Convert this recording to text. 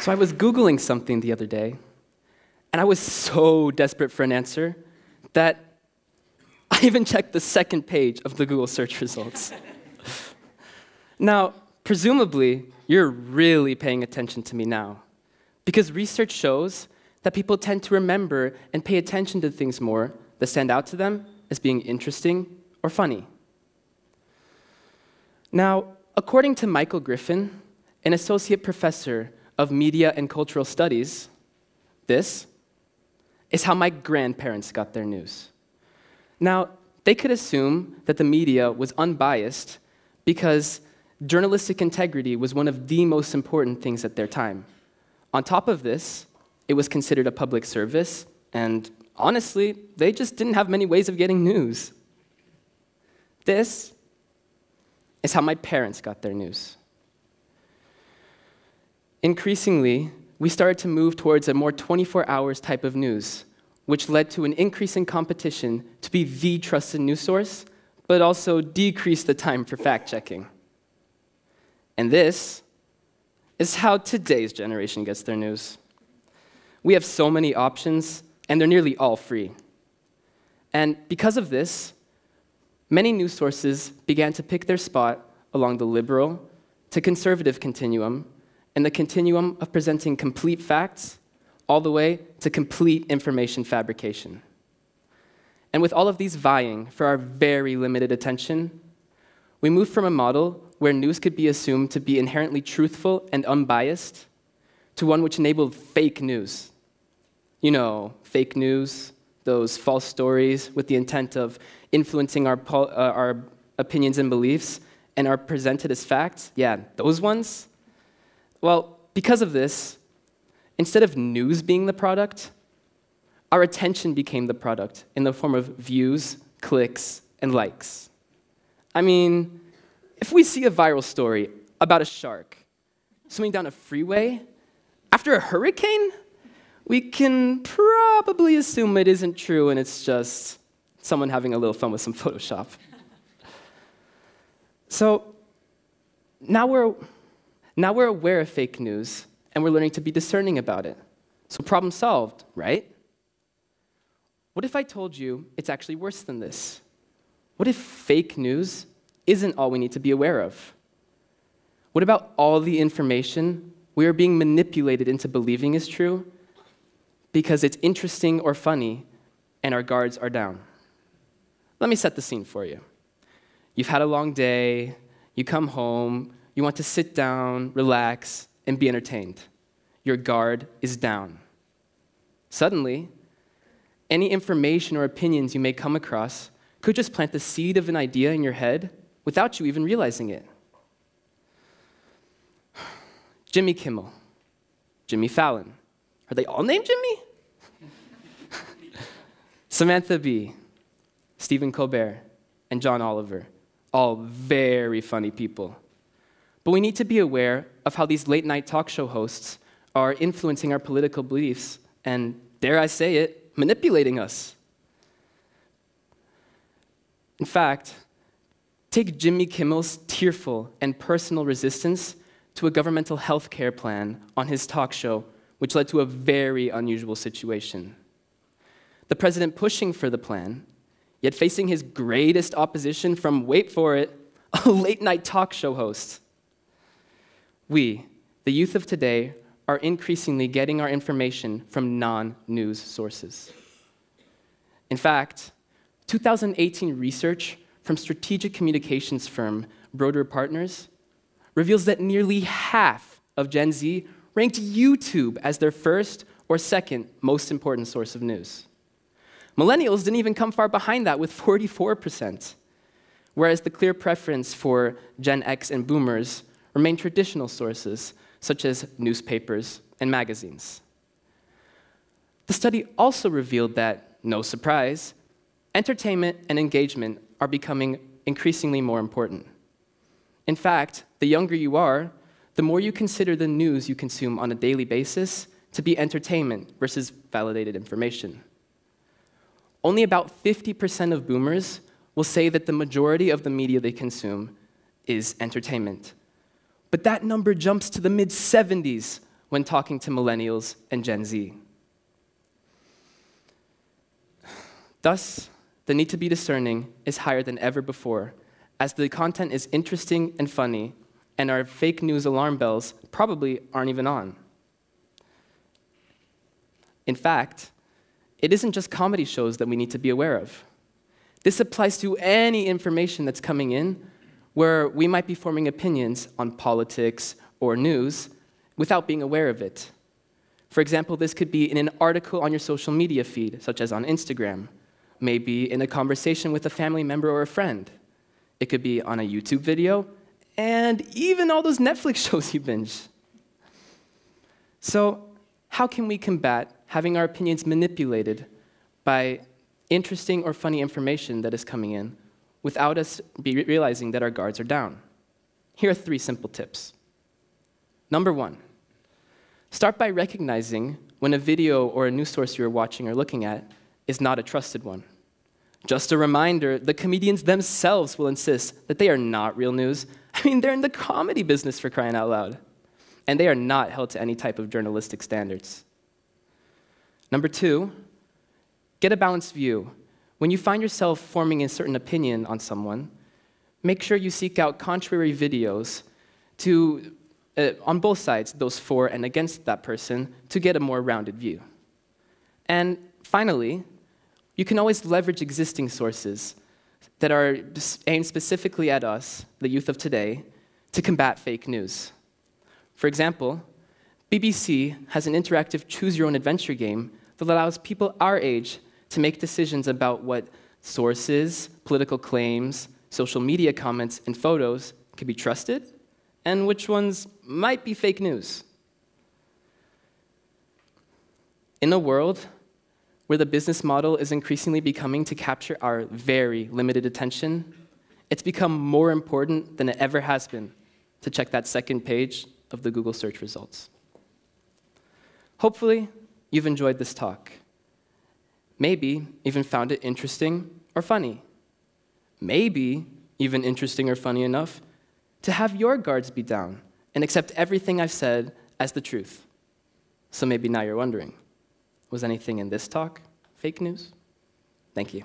So I was Googling something the other day, and I was so desperate for an answer that I even checked the second page of the Google search results. Now, presumably, you're really paying attention to me now, because research shows that people tend to remember and pay attention to things more that stand out to them as being interesting or funny. Now, according to Michael Griffin, an associate professor of media and cultural studies, this is how my grandparents got their news. Now, they could assume that the media was unbiased because journalistic integrity was one of the most important things at their time. On top of this, it was considered a public service, and honestly, they just didn't have many ways of getting news. This is how my parents got their news. Increasingly, we started to move towards a more 24 hours type of news, which led to an increase in competition to be the trusted news source, but also decreased the time for fact-checking. And this is how today's generation gets their news. We have so many options, and they're nearly all free. And because of this, many news sources began to pick their spot along the liberal to conservative continuum, and the continuum of presenting complete facts all the way to complete information fabrication. And with all of these vying for our very limited attention, we moved from a model where news could be assumed to be inherently truthful and unbiased to one which enabled fake news. You know, fake news, those false stories with the intent of influencing our opinions and beliefs and are presented as facts. Yeah, those ones. Well, because of this, instead of news being the product, our attention became the product in the form of views, clicks, and likes. I mean, if we see a viral story about a shark swimming down a freeway after a hurricane, we can probably assume it isn't true and it's just someone having a little fun with some Photoshop. So now we're aware of fake news, and we're learning to be discerning about it. So problem solved, right? What if I told you it's actually worse than this? What if fake news isn't all we need to be aware of? What about all the information we are being manipulated into believing is true because it's interesting or funny, and our guards are down? Let me set the scene for you. You've had a long day, you come home, you want to sit down, relax, and be entertained. Your guard is down. Suddenly, any information or opinions you may come across could just plant the seed of an idea in your head without you even realizing it. Jimmy Kimmel, Jimmy Fallon. Are they all named Jimmy? Samantha Bee, Stephen Colbert, and John Oliver. All very funny people. But we need to be aware of how these late-night talk show hosts are influencing our political beliefs and, dare I say it, manipulating us. In fact, take Jimmy Kimmel's tearful and personal resistance to a governmental health care plan on his talk show, which led to a very unusual situation. The president pushing for the plan, yet facing his greatest opposition from, wait for it, a late-night talk show host. We, the youth of today, are increasingly getting our information from non-news sources. In fact, 2018 research from strategic communications firm Broder Partners reveals that nearly half of Gen Z ranked YouTube as their first or second most important source of news. Millennials didn't even come far behind that with 44%, whereas the clear preference for Gen X and Boomers remain traditional sources, such as newspapers and magazines. The study also revealed that, no surprise, entertainment and engagement are becoming increasingly more important. In fact, the younger you are, the more you consider the news you consume on a daily basis to be entertainment versus validated information. Only about 50% of boomers will say that the majority of the media they consume is entertainment. But that number jumps to the mid-70s when talking to millennials and Gen Z. Thus, the need to be discerning is higher than ever before, as the content is interesting and funny, and our fake news alarm bells probably aren't even on. In fact, it isn't just comedy shows that we need to be aware of. This applies to any information that's coming in where we might be forming opinions on politics or news without being aware of it. For example, this could be in an article on your social media feed, such as on Instagram, maybe in a conversation with a family member or a friend. It could be on a YouTube video, and even all those Netflix shows you binge. So, how can we combat having our opinions manipulated by interesting or funny information that is coming in without us realizing that our guards are down? Here are 3 simple tips. Number 1, start by recognizing when a video or a news source you're watching or looking at is not a trusted one. Just a reminder, the comedians themselves will insist that they are not real news. I mean, they're in the comedy business, for crying out loud. And they are not held to any type of journalistic standards. Number 2, get a balanced view. When you find yourself forming a certain opinion on someone, make sure you seek out contrary videos on both sides, those for and against that person, to get a more rounded view. And finally, you can always leverage existing sources that are aimed specifically at us, the youth of today, to combat fake news. For example, BBC has an interactive choose-your-own-adventure game that allows people our age to make decisions about what sources, political claims, social media comments, and photos can be trusted, and which ones might be fake news. In a world where the business model is increasingly becoming to capture our very limited attention, it's become more important than it ever has been to check that second page of the Google search results. Hopefully, you've enjoyed this talk. Maybe even found it interesting or funny. Maybe even interesting or funny enough to have your guards be down and accept everything I've said as the truth. So maybe now you're wondering, was anything in this talk fake news? Thank you.